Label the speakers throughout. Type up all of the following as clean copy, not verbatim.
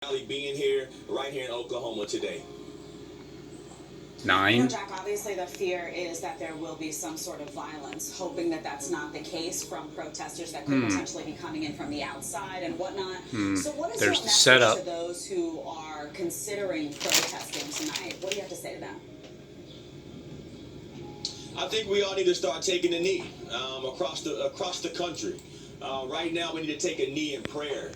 Speaker 1: Rally being here, right here in Oklahoma today.
Speaker 2: 9.
Speaker 3: Jack, obviously the fear is that there will be some sort of violence, hoping that that's not the case from protesters that could potentially be coming in from the outside and whatnot. So what is your
Speaker 2: There's the
Speaker 3: message
Speaker 2: setup.
Speaker 3: to those who are considering protesting tonight? What do you have to say to them?
Speaker 1: I think we all need to start taking a knee across the country. Right now, we need to take a knee in prayer.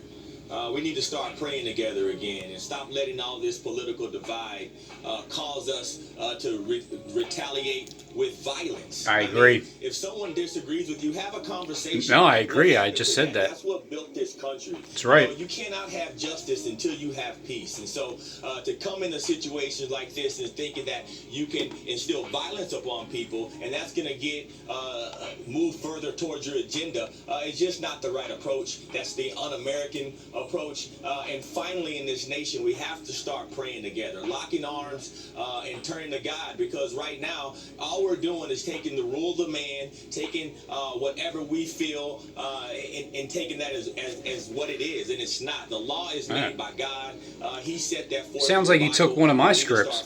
Speaker 1: We need to start praying together again and stop letting all this political divide cause us to retaliate with violence.
Speaker 2: I agree.
Speaker 1: mean, if someone disagrees with you, have a conversation.
Speaker 2: No, I agree. I just said that.
Speaker 1: That's what built this country.
Speaker 2: That's right.
Speaker 1: You cannot have justice until you have peace. And so to come in a situation like this and thinking that you can instill violence upon people and that's going to get move further towards your agenda is just not the right approach. That's the un-American approach. And finally, in this nation, we have to start praying together, locking arms and turning to God, because right now, all we're doing is taking the rule of the man, taking whatever we feel and taking that as what it is, and it's not. The law is made by God. He set that forth.
Speaker 2: Sounds like you took one of my scripts.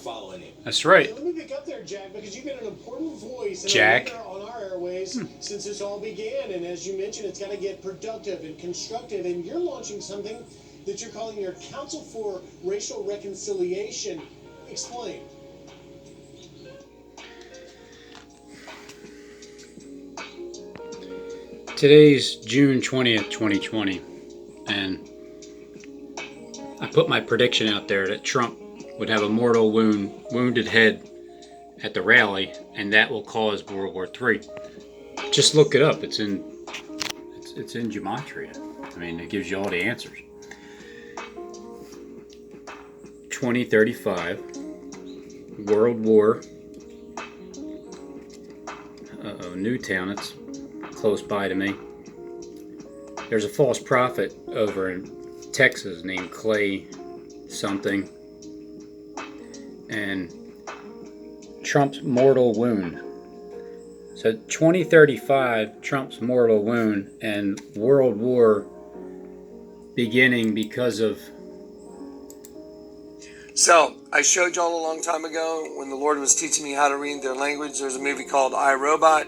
Speaker 2: That's right.
Speaker 4: Let me pick up there, Jack, because you've been an important voice
Speaker 2: Jack.
Speaker 4: on our airways since this all began. And as you mentioned, it's got to get productive and constructive. And you're launching something that you're calling your Council for Racial Reconciliation. Explain.
Speaker 2: Today's June 20th, 2020, and I put my prediction out there that Trump would have a mortal wounded head at the rally, and that will cause World War III. Just look it up. It's in gematria. I mean, it gives you all the answers. 2035, World War. Newtown. It's close by to me. There's a false prophet over in Texas named Clay something, and Trump's mortal wound. So 2035, Trump's mortal wound, and World War beginning because of.
Speaker 5: So, I showed y'all a long time ago when the Lord was teaching me how to read their language. There's a movie called I, Robot.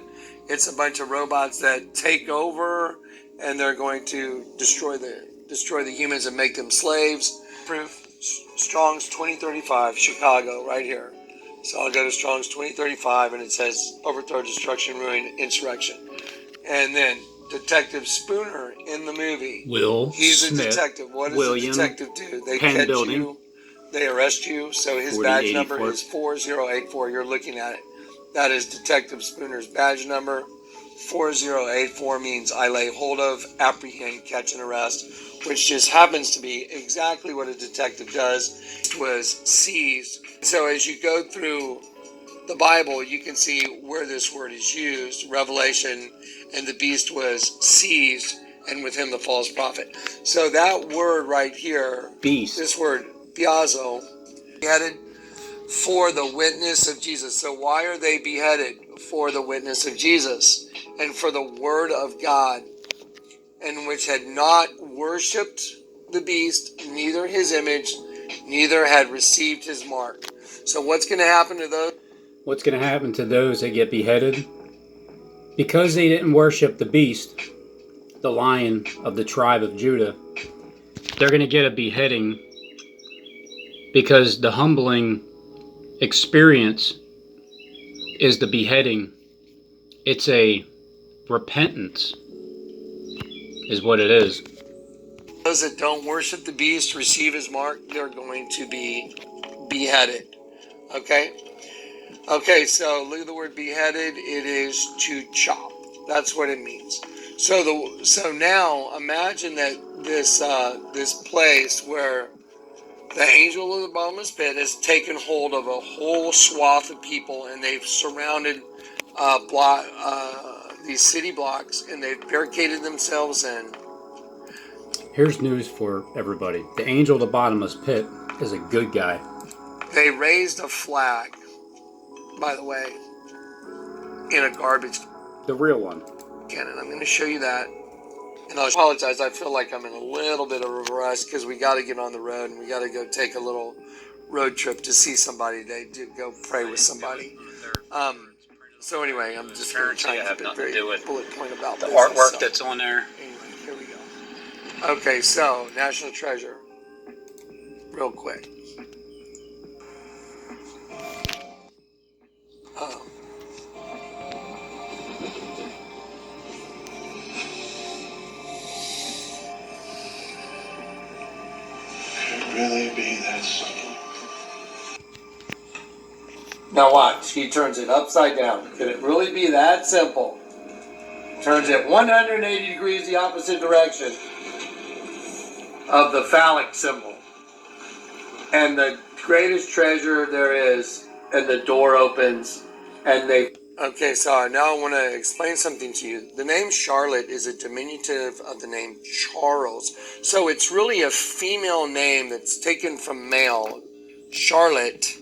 Speaker 5: It's a bunch of robots that take over, and they're going to destroy the humans and make them slaves. Proof, Strong's 2035, Chicago, right here. So I'll go to Strong's 2035, and it says overthrow, destruction, ruin, insurrection. And then Detective Spooner in the movie. He's
Speaker 2: Smith,
Speaker 5: a detective. What does
Speaker 2: William,
Speaker 5: a detective do? They
Speaker 2: Penn
Speaker 5: catch
Speaker 2: building.
Speaker 5: you. They arrest you. So his badge number is 4084. You're looking at it. That is Detective Spooner's badge number. 4084 means I lay hold of, apprehend, catch, and arrest, which just happens to be exactly what a detective does. It was seized. So as you go through the Bible, you can see where this word is used. Revelation, and the beast was seized, and with him the false prophet. So that word right here,
Speaker 2: beast,
Speaker 5: this word, biazo, beheaded for the witness of Jesus. So why are they beheaded? For the witness of Jesus and for the word of God, and which had not worshipped the beast, neither his image, neither had received his mark. So what's going to happen to those?
Speaker 2: What's going to happen to those that get beheaded? Because they didn't worship the beast, the lion of the tribe of Judah, they're going to get a beheading, because the humbling experience is the beheading. It's a repentance, is what it is.
Speaker 5: Those that don't worship the beast, receive his mark, they're going to be beheaded. Okay? Okay, so look at the word beheaded. It is to chop. That's what it means. So now imagine that this place where the angel of the bottomless pit has taken hold of a whole swath of people, and they've surrounded these city blocks, and they've barricaded themselves in.
Speaker 2: Here's news for everybody. The angel of the bottomless pit is a good guy.
Speaker 5: They raised a flag, by the way, in a garbage
Speaker 2: The real one.
Speaker 5: can, and I'm going to show you that. And I apologize, I feel like I'm in a little bit of a rush because we got to get on the road and we got to go take a little road trip to see somebody today, to go pray with somebody. So anyway, I'm just going to try and keep it very bullet point about
Speaker 2: The
Speaker 5: business,
Speaker 2: artwork
Speaker 5: so.
Speaker 2: that's on there.
Speaker 5: Anyway, here we go. Okay, so National Treasure, real quick.
Speaker 6: Could it really be that simple?
Speaker 5: Now watch, he turns it upside down. Could it really be that simple? Turns it 180 degrees the opposite direction of the phallic symbol. And the greatest treasure there is, and the door opens, and they... Okay, so now I want to explain something to you. The name Charlotte is a diminutive of the name Charles. So it's really a female name that's taken from male, Charlotte,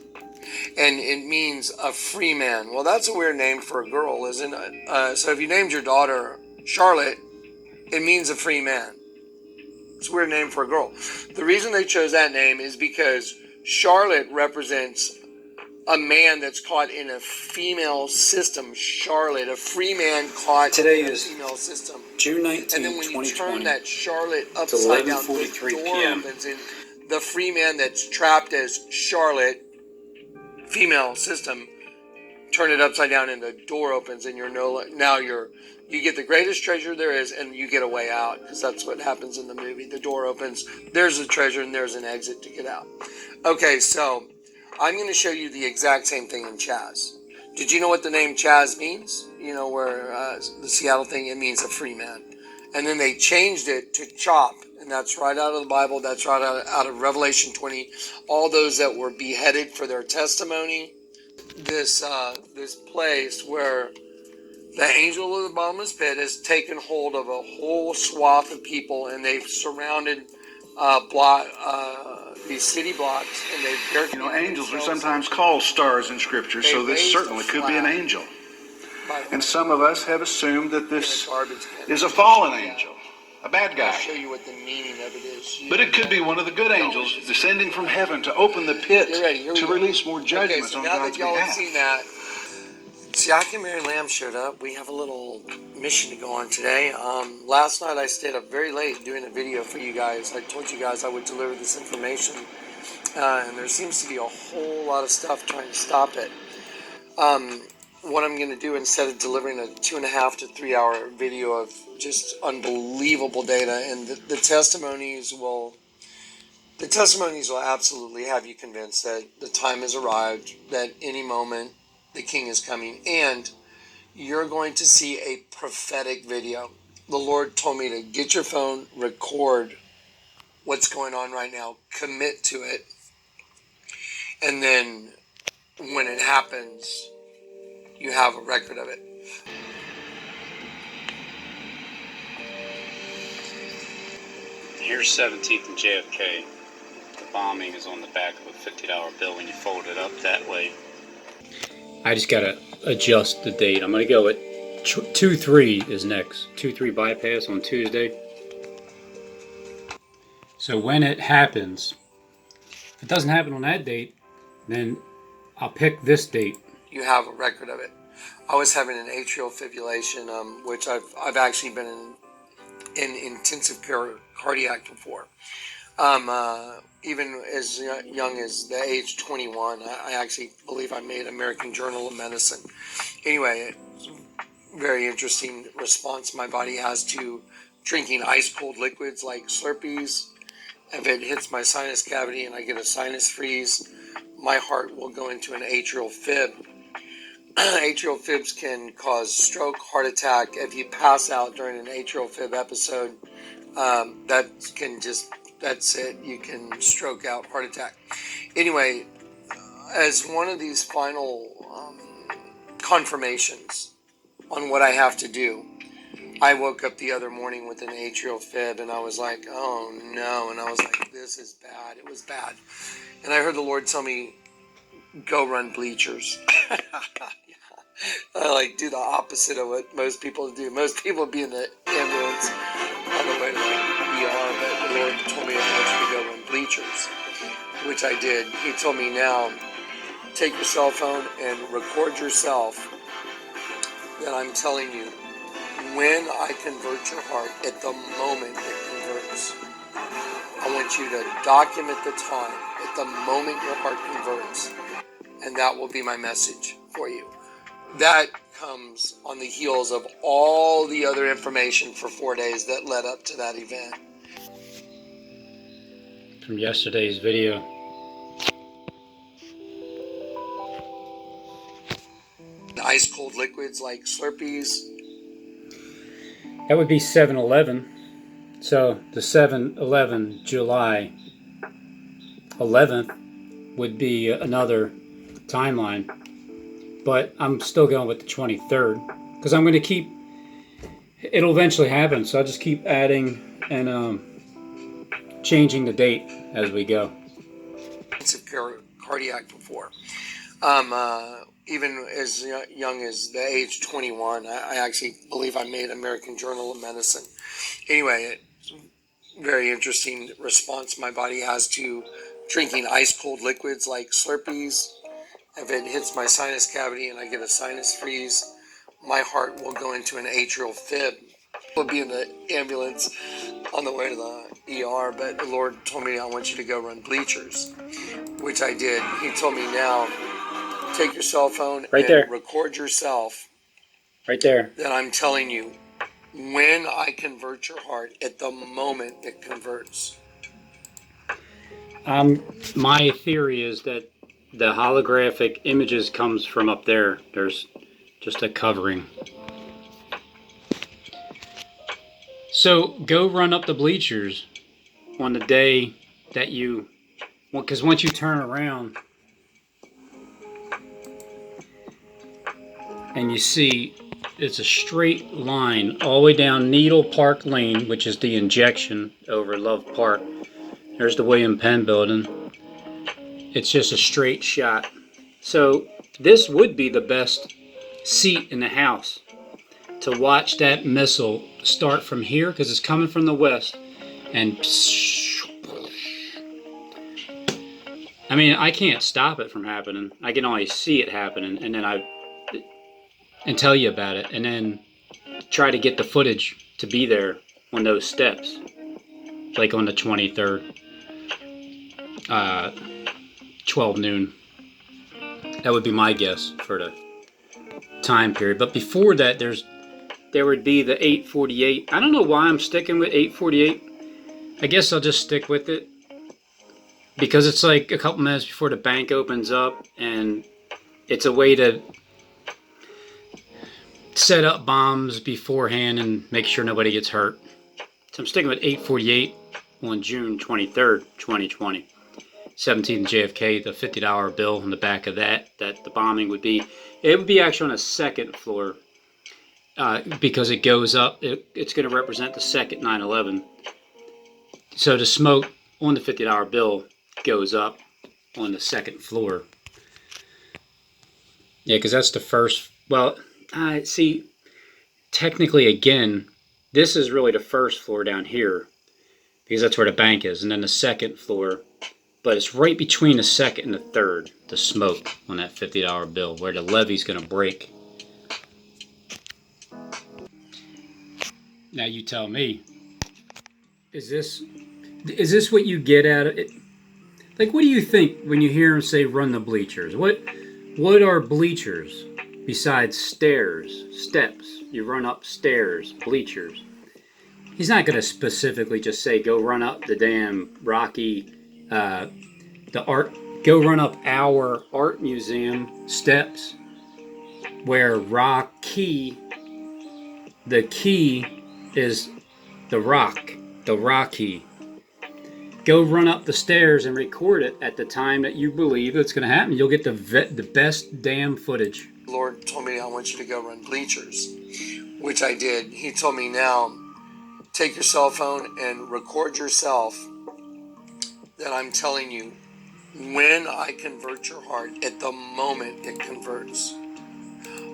Speaker 5: and it means a free man. Well, that's a weird name for a girl, isn't it? So if you named your daughter Charlotte, it means a free man. It's a weird name for a girl. The reason they chose that name is because Charlotte represents a man that's caught in a female system. Charlotte, a free man caught
Speaker 2: Today
Speaker 5: in a
Speaker 2: is
Speaker 5: female system.
Speaker 2: June 19,
Speaker 5: And then when you
Speaker 2: 2020.
Speaker 5: turn that Charlotte upside down, the
Speaker 2: 11:43
Speaker 5: door
Speaker 2: p.m.
Speaker 5: opens, and the free man that's trapped as Charlotte, female system, turn it upside down and the door opens, and you get the greatest treasure there is, and you get a way out, because that's what happens in the movie. The door opens, there's a treasure, and there's an exit to get out. Okay, so I'm going to show you the exact same thing in Chaz. Did you know what the name Chaz means? You know, where the Seattle thing, it means a free man. And then they changed it to Chop, and that's right out of the Bible. That's right out of Revelation 20. All those that were beheaded for their testimony. This place where the angel of the bottomless pit has taken hold of a whole swath of people, and they've surrounded these city blocks, and they've...
Speaker 6: You know, angels are sometimes called stars in Scripture, so this certainly could be an angel. And some of us have assumed that this is a fallen angel, a bad
Speaker 5: I'll
Speaker 6: guy.
Speaker 5: show you what the meaning of it is.
Speaker 6: But it could be one of the good angels descending from heaven to open the pit
Speaker 5: Get ready, here we
Speaker 6: to
Speaker 5: go.
Speaker 6: release more
Speaker 5: Okay,
Speaker 6: judgments
Speaker 5: so
Speaker 6: on
Speaker 5: now
Speaker 6: God's
Speaker 5: that y'all have
Speaker 6: behalf.
Speaker 5: seen that, Siaka and Mary Lamb showed up. We have a little mission to go on today. Last night I stayed up very late doing a video for you guys. I told you guys I would deliver this information, and there seems to be a whole lot of stuff trying to stop it. What I'm going to do, instead of delivering a 2.5 to 3 hour video of just unbelievable data, and the testimonies will absolutely have you convinced that the time has arrived, that any moment the King is coming, and you're going to see a prophetic video. The Lord told me to get your phone, record what's going on right now, commit to it, and then when it happens, you have a record of it.
Speaker 2: Here's 17th and JFK. The bombing is on the back of a $50 bill when you fold it up that way. I just gotta adjust the date. I'm gonna go at 2-3 is next. 2-3 bypass on Tuesday. So when it happens, if it doesn't happen on that date, then I'll pick this date.
Speaker 5: You have a record of it. I was having an atrial fibrillation, which I've actually been in intensive care cardiac before. Even as young as the age 21, I actually believe I made American Journal of Medicine. Anyway, it's a very interesting response my body has to drinking ice cold liquids like Slurpees. If it hits my sinus cavity and I get a sinus freeze, my heart will go into an atrial fib. Atrial fibs can cause stroke, heart attack. If you pass out during an atrial fib episode, that's it. You can stroke out, heart attack. Anyway, as one of these final confirmations on what I have to do, I woke up the other morning with an atrial fib, and I was like, oh no. And I was like, this is bad. It was bad. And I heard the Lord tell me, go run bleachers. I do the opposite of what most people do. Most people would be in the ambulance. I'm Lord told me I want you to go run bleachers, which I did. He told me now, take your cell phone and record yourself that I'm telling you, when I convert your heart, at the moment it converts. I want you to document the time, at the moment your heart converts, and that will be my message for you. That comes on the heels of all the other information for 4 days that led up to that event.
Speaker 2: From yesterday's video.
Speaker 5: Ice cold liquids like Slurpees.
Speaker 2: That would be 7/11. So the 7/11, July 11th, would be another timeline. But I'm still going with the 23rd because I'm going to keep, it'll eventually happen. So I'll just keep adding and changing the date as we go.
Speaker 5: Cardiac before. Even as young as the age 21, I actually believe I made American Journal of Medicine. Anyway, it's a very interesting response my body has to drinking ice cold liquids like Slurpees. If it hits my sinus cavity and I get a sinus freeze, my heart will go into an atrial fib. We'll be in the ambulance on the way to the ER, but the Lord told me I want you to go run bleachers, which I did. He told me now, take your cell phone and record yourself.
Speaker 2: Right there.
Speaker 5: That I'm telling you, when I convert your heart, at the moment it converts.
Speaker 2: My theory is that the holographic images comes from up there. There's just a covering. So go run up the bleachers on the day that you, because once you turn around and you see it's a straight line all the way down Needle Park Lane, which is the injection over Love Park. There's the William Penn building. It's just a straight shot. So this would be the best seat in the house to watch that missile start from here, because it's coming from the west, and I mean, I can't stop it from happening. I can only see it happening, and then and tell you about it, and then try to get the footage to be there on those steps, like on the 23rd, 12 noon. That would be my guess for the time period. But before that, there would be the 8:48. I don't know why I'm sticking with 8:48. I guess I'll just stick with it because it's like a couple minutes before the bank opens up, and it's a way to set up bombs beforehand and make sure nobody gets hurt. So I'm sticking with 8:48 on June 23rd, 2020. 17th JFK, the $50 bill on the back of that the bombing would be. It would be actually on a second floor because it goes up. It's going to represent the second 9/11. So the smoke on the $50 bill goes up on the second floor. Yeah, because that's the first. Well, see, technically, again, this is really the first floor down here because that's where the bank is, and then the second floor. But it's right between the second and the third, the smoke on that $50 bill, where the levee's going to break. Now you tell me, is this what you get out of it? Like, what do you think when you hear him say run the bleachers? What are bleachers besides stairs, steps? You run up stairs, bleachers. He's not going to specifically just say go run up the damn Rocky, go run up our art museum steps where the key is the Rocky. Go run up the stairs and record it at the time that you believe it's going to happen. You'll get the best damn footage.
Speaker 5: The Lord told me I want you to go run bleachers, which I did. He told me now, take your cell phone and record yourself that I'm telling you, when I convert your heart, at the moment it converts.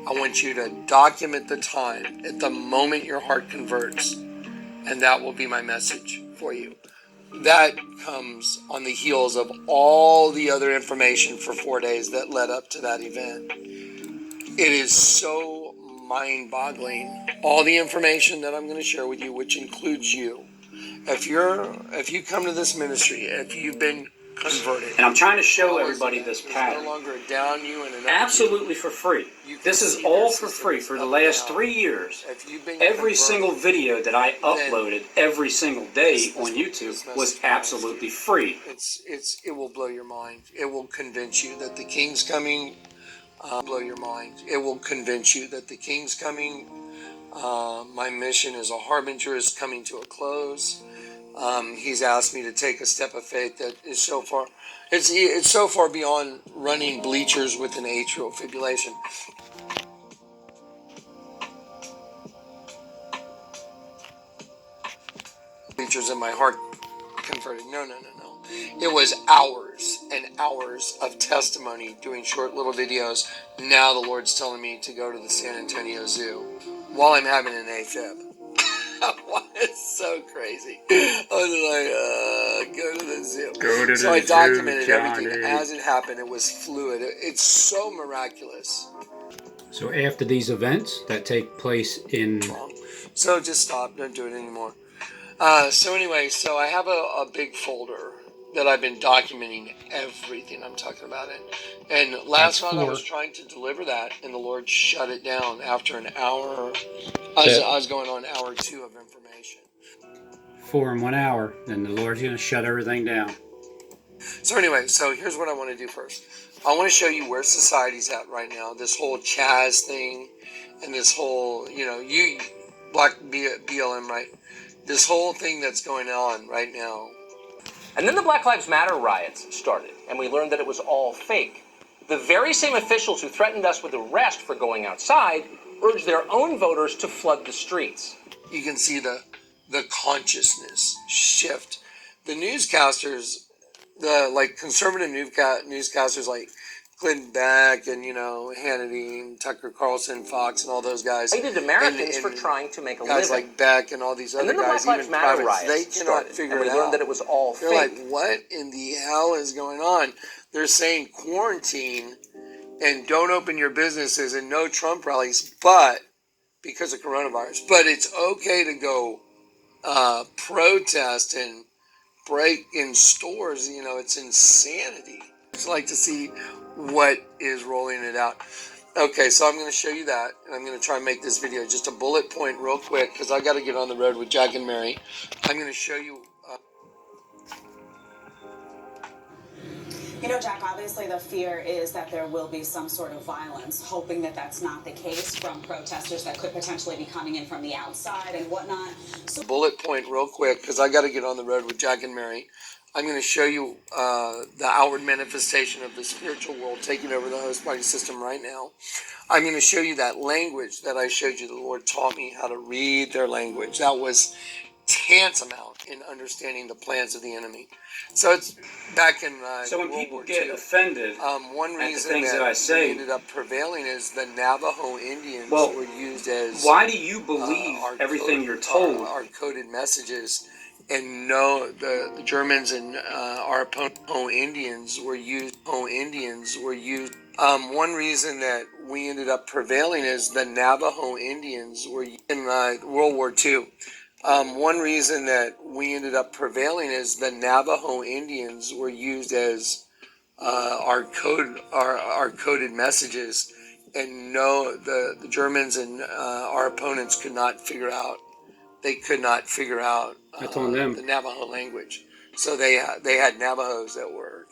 Speaker 5: I want you to document the time, at the moment your heart converts, and that will be my message for you. that comes on the heels of all the other information for 4 days that led up to that event. It is so mind-boggling. All the information that I'm going to share with you, which includes you. If you come to this ministry, if you've been converted,
Speaker 2: And I'm trying to show everybody this pattern.
Speaker 5: no longer a down you and an up
Speaker 2: Absolutely for free. This is all for free for the last 3 years.
Speaker 5: If you've been
Speaker 2: Every
Speaker 5: converted,
Speaker 2: single video that I uploaded every single day on YouTube was absolutely free.
Speaker 5: it will blow your mind. It will convince you that the King's coming. Blow your mind. It will convince you that the King's coming. My mission as a harbinger is coming to a close. He's asked me to take a step of faith that is so far, it's so far beyond running bleachers with an atrial fibrillation. Bleachers in my heart converted. No. It was hours and hours of testimony doing short little videos. Now the Lord's telling me to go to the San Antonio Zoo while I'm having an AFib. It's so crazy. I was like, go to the zoo.
Speaker 2: Go to the
Speaker 5: so I
Speaker 2: zoo,
Speaker 5: documented
Speaker 2: Johnny.
Speaker 5: everything as it happened. It was fluid. It's so miraculous.
Speaker 2: So after these events that take place in...
Speaker 5: So just stop. Don't do it anymore. So anyway, so I have a big folder that I've been documenting everything I'm talking about it. And last night I was trying to deliver that, and the Lord shut it down after an hour. I was going on hour 2 of information.
Speaker 2: 4 in 1 hour, then the Lord's going to shut everything down.
Speaker 5: So anyway, so here's what I want to do first. I want to show you where society's at right now. This whole Chaz thing, and this whole, you black BLM, right? This whole thing that's going on right now.
Speaker 7: And then the Black Lives Matter riots started, and we learned that it was all fake. The very same officials who threatened us with arrest for going outside urged their own voters to flood the streets.
Speaker 5: You can see the consciousness shift. The newscasters, the conservative newscasters like Glenn Beck and Hannity, and Tucker Carlson, Fox, and all those guys.
Speaker 7: Hated Americans for trying to make a living.
Speaker 5: Guys like Beck and all these other
Speaker 7: and then
Speaker 5: guys,
Speaker 7: the Black Lives Matter riots
Speaker 5: they cannot
Speaker 7: started,
Speaker 5: figure
Speaker 7: and
Speaker 5: it out.
Speaker 7: we learned that it was all
Speaker 5: They're
Speaker 7: fake.
Speaker 5: like, what in the hell is going on? They're saying quarantine and don't open your businesses and no Trump rallies, but because of coronavirus. But it's okay to go protest and break in stores. It's insanity. I'd like to see what is rolling it out. Okay, so I'm going to show you that, and I'm going to try and make this video just a bullet point real quick because I got to get on the road with Jack and Mary. I'm going to show you.
Speaker 3: Jack, obviously the fear is that there will be some sort of violence, hoping that that's not the case from protesters that could potentially be coming in from the outside and whatnot. So
Speaker 5: bullet point real quick because I got to get on the road with Jack and Mary. I'm going to show you the outward manifestation of the spiritual world taking over the host body system right now. I'm going to show you that language that I showed you. The Lord taught me how to read their language. That was tantamount in understanding the plans of the enemy. So it's back in
Speaker 2: So when
Speaker 5: World
Speaker 2: people
Speaker 5: War
Speaker 2: get
Speaker 5: II,
Speaker 2: offended
Speaker 5: one
Speaker 2: at the
Speaker 5: reason
Speaker 2: things that I say,
Speaker 5: ended up prevailing is the Navajo Indians
Speaker 2: well,
Speaker 5: were used as
Speaker 2: why do you believe everything you're told?
Speaker 5: Our coded messages. And no, the Germans and our opponent Indians were used. One reason that we ended up prevailing is the Navajo Indians were in World War II. One reason that we ended up prevailing is the Navajo Indians were used as our coded messages, and no, the Germans and our opponents could not figure out. They could not figure out
Speaker 2: That's on them.
Speaker 5: the Navajo language. So they had Navajos that were,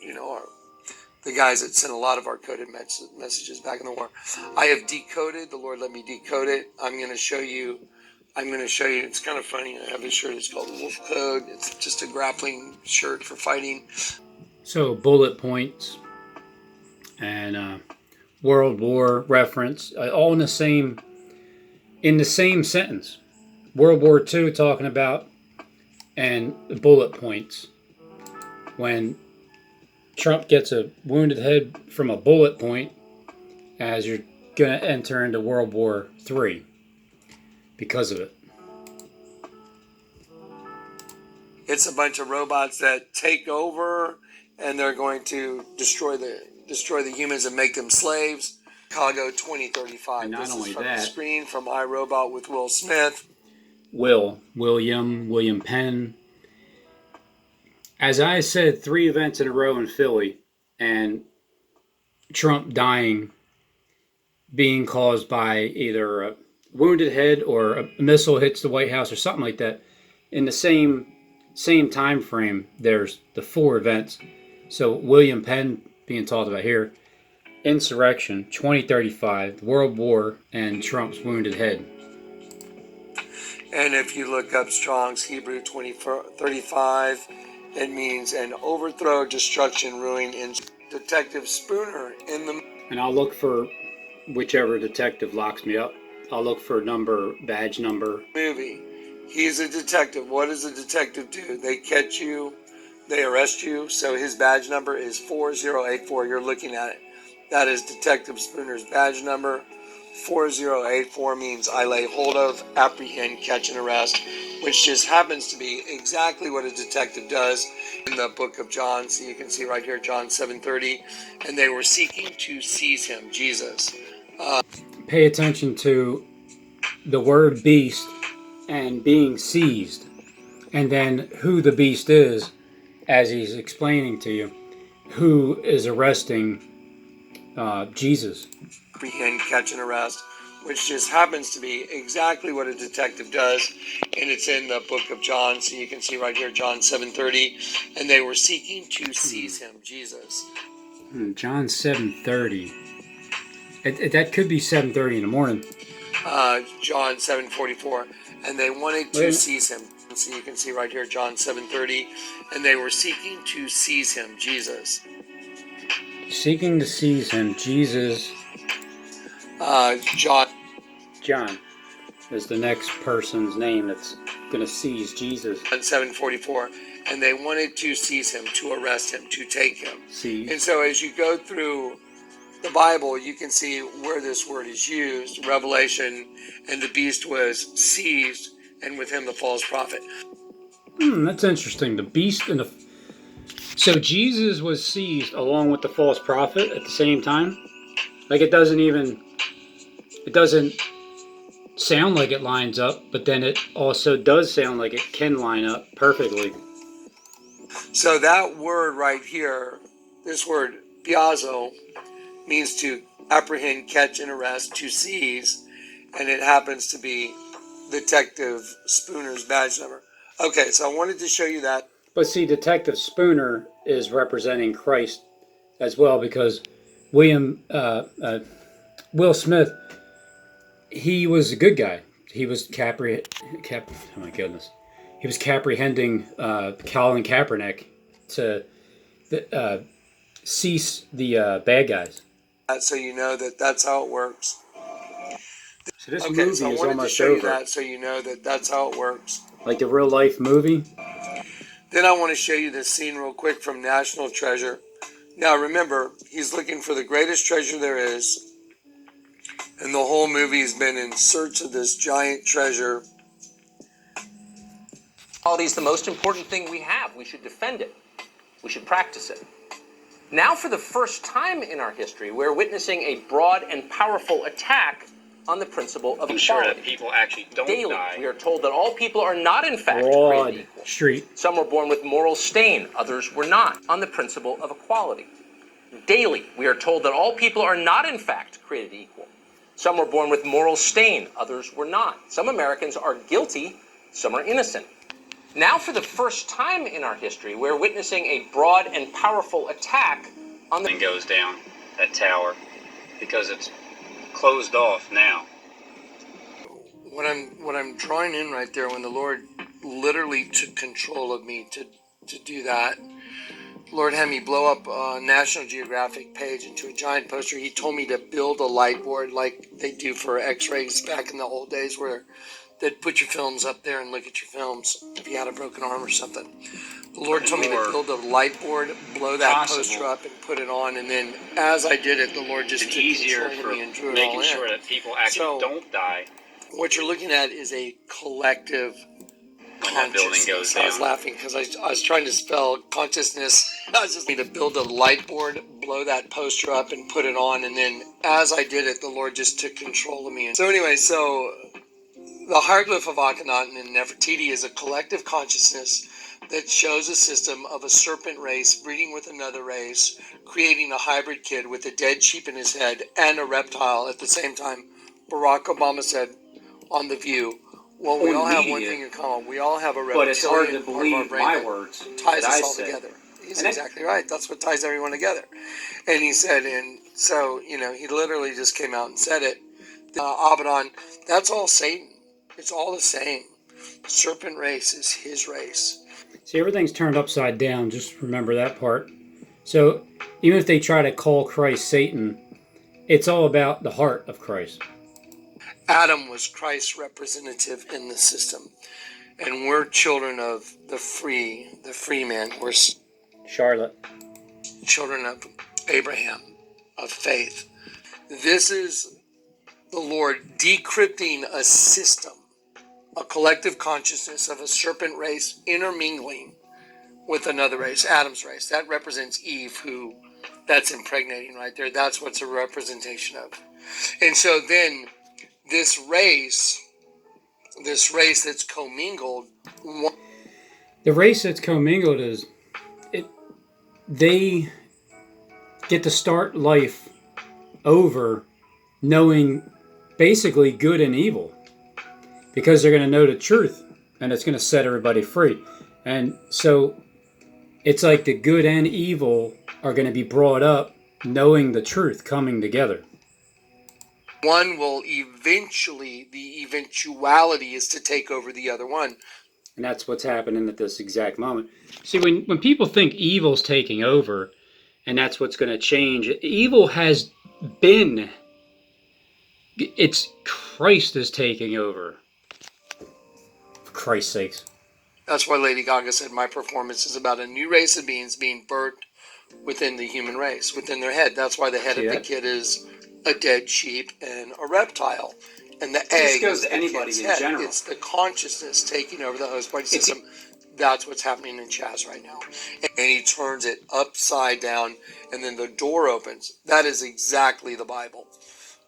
Speaker 5: the guys that sent a lot of our coded messages back in the war. I have decoded. The Lord let me decode it. I'm going to show you. It's kind of funny. I have this shirt. It's called Wolf Code. It's just a grappling shirt for fighting.
Speaker 2: So bullet points and World War reference, all in the same sentence. World War II talking about, and bullet points. When Trump gets a wounded head from a bullet point, as you're going to enter into World War III because of it.
Speaker 5: It's a bunch of robots that take over, and they're going to destroy the humans and make them slaves. Chicago 2035.
Speaker 2: And not
Speaker 5: this
Speaker 2: only
Speaker 5: is from
Speaker 2: that,
Speaker 5: the screen from iRobot with Will Smith.
Speaker 2: William Penn. As I said, 3 events in a row in Philly, and Trump dying being caused by either a wounded head or a missile hits the White House or something like that. In the same time frame, there's the 4 events. So William Penn being talked about here, insurrection, 2035, World War, and Trump's wounded head.
Speaker 5: And if you look up Strong's Hebrew 2035, it means an overthrow, destruction, ruin. In Detective Spooner in the...
Speaker 2: And I'll look for whichever detective locks me up. I'll look for badge number.
Speaker 5: Movie. He's a detective. What does a detective do? They catch you, they arrest you. So his badge number is 4084. You're looking at it. That is Detective Spooner's badge number. 4084 means I lay hold of, apprehend, catch, and arrest, which just happens to be exactly what a detective does in the book of John. So you can see right here, John 7:30, and they were seeking to seize him, Jesus.
Speaker 2: Pay attention to the word beast and being seized, and then who the beast is, as he's explaining to you, who is arresting Jesus.
Speaker 5: Apprehend, catch, and arrest, which just happens to be exactly what a detective does, and it's in the book of John. So you can see right here, John 7:30, and they were seeking to seize him, Jesus.
Speaker 2: John 7:30. That could be 7:30 in the morning.
Speaker 5: John 7:44, and they wanted to seize him. So you can see right here, John 7:30, and they were seeking to seize him, Jesus.
Speaker 2: Seeking to seize him, Jesus. John is the next person's name that's going to seize Jesus.
Speaker 5: John 7:44, and they wanted to seize him, to arrest him, to take him.
Speaker 2: Seize.
Speaker 5: And so as you go through the Bible, you can see where this word is used. Revelation, and the beast was seized, and with him the false prophet.
Speaker 2: That's interesting. The beast and the... So Jesus was seized along with the false prophet at the same time? Like it doesn't sound like it lines up, but then it also does sound like it can line up perfectly.
Speaker 5: So that word right here, this word piazzo, means to apprehend, catch, and arrest, to seize, and it happens to be Detective Spooner's badge number. Okay, so I wanted to show you that.
Speaker 2: But see, Detective Spooner is representing Christ as well, because Will Smith, he was a good guy. He was oh my goodness. He was apprehending Colin Kaepernick to cease the bad guys.
Speaker 5: So you know that that's how it works.
Speaker 2: So this movie is almost over.
Speaker 5: I wanted to show you that so you know that that's how it works.
Speaker 2: Like the real life movie.
Speaker 5: Then I want to show you this scene real quick from National Treasure. Now remember, he's looking for the greatest treasure there is. And the whole movie's been in search of this giant treasure.
Speaker 7: Quality is the most important thing we have. We should defend it. We should practice it. Now, for the first time in our history, we're witnessing a broad and powerful attack on the principle of equality.
Speaker 8: Ensure that people actually don't
Speaker 7: Daily,
Speaker 8: die.
Speaker 7: we are told that all people are not, in fact,
Speaker 2: Broad
Speaker 7: created equal.
Speaker 2: street.
Speaker 7: Some were born with moral stain, others were not, on the principle of equality. Daily, we are told that all people are not, in fact, created equal. Some were born with moral stain, others were not. Some Americans are guilty, some are innocent. Now, for the first time in our history, we're witnessing a broad and powerful attack on the...
Speaker 8: And goes down, that tower, because it's closed off now.
Speaker 5: What I'm drawing in right there, when the Lord literally took control of me to do that, Lord had me blow up a National Geographic page into a giant poster. He told me to build a light board like they do for x-rays back in the old days, where they'd put your films up there and look at your films if you had a broken arm or something. The Lord told me to build a light board, blow that poster up and put it on, and then as I did it, the Lord just took
Speaker 8: easier
Speaker 5: control
Speaker 8: for
Speaker 5: of me and drew it all
Speaker 8: making
Speaker 5: in.
Speaker 8: sure that people actually don't die.
Speaker 5: What you're looking at is a collective
Speaker 2: when that building goes down.
Speaker 5: I was laughing because I was trying to spell consciousness. I was just need to build a light board, blow that poster up and put it on. And then as I did it, the Lord just took control of me. So anyway, so the hieroglyph of Akhenaten and Nefertiti is a collective consciousness that shows a system of a serpent race breeding with another race, creating a hybrid kid with a dead sheep in his head and a reptile at the same time. Barack Obama said on The View, well, we all have one thing in common. We all have a reptilian
Speaker 2: But it's hard to
Speaker 5: part of our
Speaker 2: believe
Speaker 5: brain
Speaker 2: my
Speaker 5: that
Speaker 2: words
Speaker 5: ties
Speaker 2: that
Speaker 5: us
Speaker 2: I
Speaker 5: all
Speaker 2: said.
Speaker 5: together. He's
Speaker 2: And
Speaker 5: exactly right. That's what ties everyone together. And he said, and so, you know, he literally just came out and said it. Abaddon, that's all Satan. It's all the same. Serpent race is his race.
Speaker 2: See, everything's turned upside down. Just remember that part. So even if they try to call Christ Satan, it's all about the heart of Christ.
Speaker 5: Adam was Christ's representative in the system. And we're children of the free man. We're
Speaker 2: Charlotte.
Speaker 5: children of Abraham, of faith. This is the Lord decrypting a system, a collective consciousness of a serpent race intermingling with another race, Adam's race. That represents Eve, who that's impregnating right there. That's what's a representation of. And so then this race that's commingled.
Speaker 2: The race that's commingled is, they get to start life over knowing basically good and evil, because they're going to know the truth and it's going to set everybody free. And so it's like the good and evil are going to be brought up knowing the truth, coming together.
Speaker 5: One will eventually, the eventuality is to take over the other one.
Speaker 2: And that's what's happening at this exact moment. See, when people think evil's taking over and that's what's going to change, evil has been. It's Christ is taking over. For Christ's sakes.
Speaker 5: That's why Lady Gaga said my performance is about a new race of beings being birthed within the human race, within their head. That's why the head of the kid is a dead sheep and a reptile. And the egg
Speaker 2: goes to anybody in
Speaker 5: head.
Speaker 2: general.
Speaker 5: It's the consciousness taking over the host body system. That's what's happening in Chaz right now. And he turns it upside down, and then the door opens. That is exactly the Bible.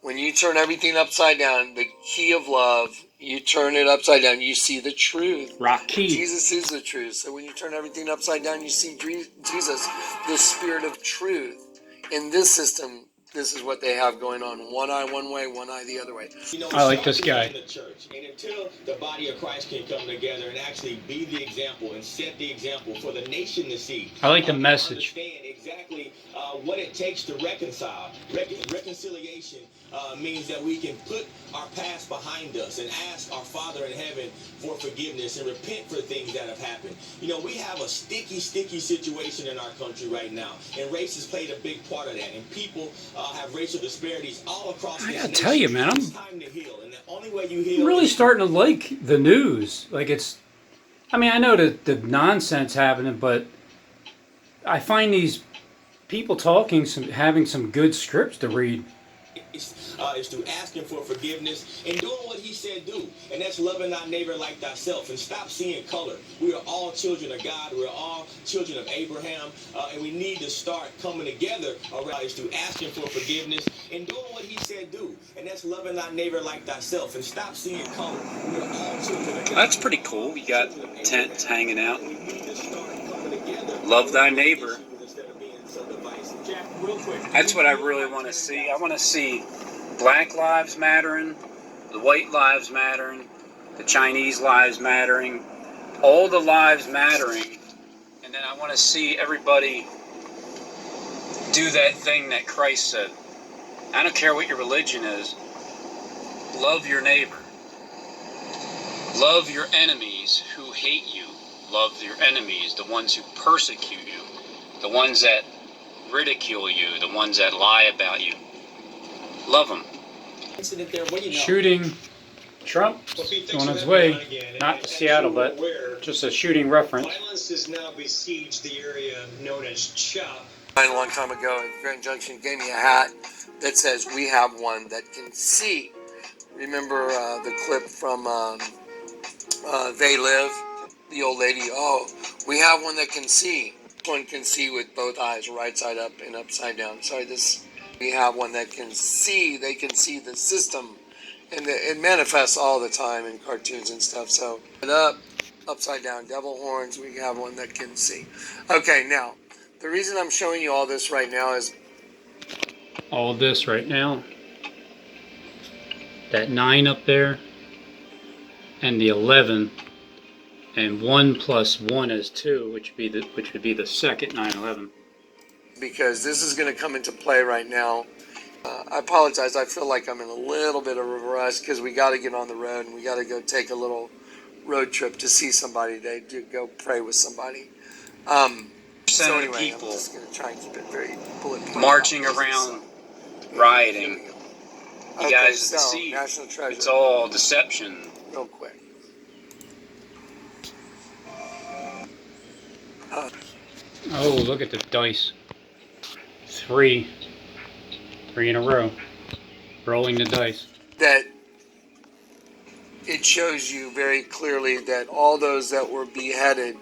Speaker 5: When you turn everything upside down, the key of love, you turn it upside down, you see the truth.
Speaker 2: Rock key.
Speaker 5: Jesus is the truth. So when you turn everything upside down, you see Jesus, the spirit of truth. In this system, this is what they have going on. One eye one way, one eye the other way.
Speaker 1: You know,
Speaker 2: I like this guy.
Speaker 1: in the church, and until the body of Christ can come together and actually be the example and set the example for the nation to see.
Speaker 2: I like the message.
Speaker 1: Understand exactly what it takes to reconcile. Reconciliation means that we can put our past behind us and ask our Father in heaven for forgiveness and repent for things that have happened. You know, we have a sticky situation in our country right now, and race has played a big part of that. And people have racial disparities all across this nation.
Speaker 2: I gotta tell you, man,
Speaker 1: It's time to heal, and the only way you heal.
Speaker 2: I'm really starting to like the news. Like I mean, I know the nonsense happening, but I find these people talking, having some good scripts to read.
Speaker 1: Is to ask him for forgiveness and doing what he said do, and that's loving thy neighbor like thyself, and stop seeing color. We are all children of God. We're all children of Abraham, and we need to start coming together around is to ask him for forgiveness and doing what he said do, and that's loving thy neighbor like thyself, and stop seeing color. We are all children of God.
Speaker 2: That's pretty cool. You got tents hanging out. Love thy neighbor. That's what I really want to see. I want to see Black lives mattering, the white lives mattering, the Chinese lives mattering, all the lives mattering, and then I want to see everybody do that thing that Christ said. I don't care what your religion is. Love your neighbor. Love your enemies who hate you. Love your enemies, the ones who persecute you, the ones that ridicule you, the ones that lie about you. Love them.
Speaker 9: Incident there, what do you know?
Speaker 2: Shooting Trump on his way, not to Seattle, but just a shooting reference.
Speaker 9: Violence has now besieged the area known as CHOP.
Speaker 5: A long time ago at Grand Junction gave me a hat that says we have one that can see. Remember the clip from They Live? the old lady, oh, we have one that can see. One can see with both eyes, right side up and upside down. Sorry, we have one that can see. They can see the system, and it manifests all the time in cartoons and stuff. So, upside down, devil horns. We have one that can see. Okay, now the reason I'm showing you all this right now is
Speaker 2: that 9 up there, and the 11, and 1 plus 1 is 2, which would be the second 9/11.
Speaker 5: because this is going to come into play right now. I apologize. I feel like I'm in a little bit of a rush because we got to get on the road and we got to go take a little road trip to see somebody today, to go pray with somebody. So anyway, I'm just going to try and keep it very bullet
Speaker 2: Marching around, rioting. You guys see,
Speaker 5: National Treasure.
Speaker 2: it's all deception.
Speaker 5: Real quick.
Speaker 2: Oh, look at the dice. 3 in a row. Rolling the dice.
Speaker 5: That it shows you very clearly that all those that were beheaded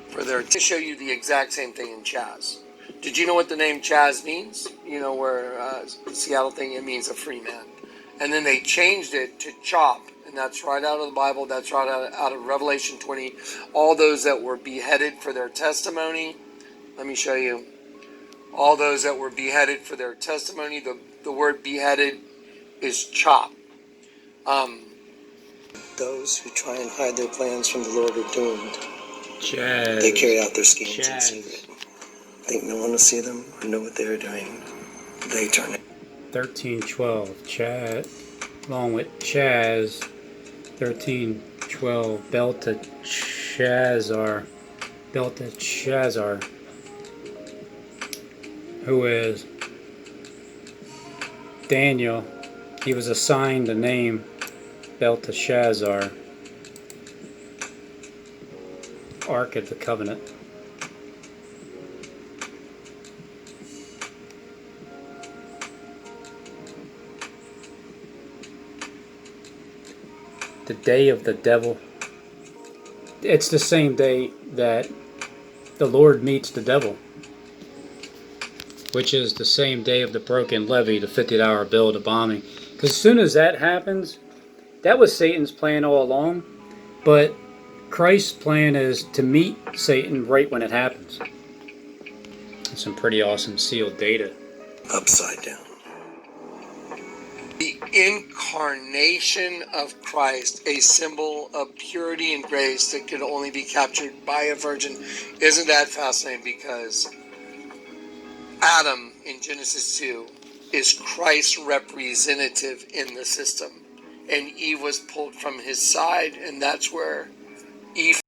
Speaker 5: for their, to show you the exact same thing in Chaz. Did you know what the name Chaz means? You know, where the Seattle thing, it means a free man. And then they changed it to chop, and that's right out of the Bible. That's right out of Revelation 20. All those that were beheaded for their testimony. Let me show you. All those that were beheaded for their testimony. The word beheaded is chop. Those who try and hide their plans from the Lord are doomed.
Speaker 2: Chaz.
Speaker 5: They carry out their schemes in
Speaker 2: Chaz.
Speaker 5: secret. Think no one will see them or know what they are doing. They turn it.
Speaker 2: 1312. Chaz, along with Chaz. 1312. Belteshazzar. Belteshazzar. Who is Daniel. He was assigned the name Belteshazzar. Ark of the Covenant. The day of the devil. It's the same day that the Lord meets the devil, which is the same day of the broken levee, the 50-hour bill, the bombing. Because as soon as that happens, that was Satan's plan all along, but Christ's plan is to meet Satan right when it happens. That's some pretty awesome sealed data.
Speaker 5: Upside down. The incarnation of Christ, a symbol of purity and grace that could only be captured by a virgin. Isn't that fascinating? Because Adam in Genesis 2 is Christ's representative in the system. And Eve was pulled from his side, and that's where Eve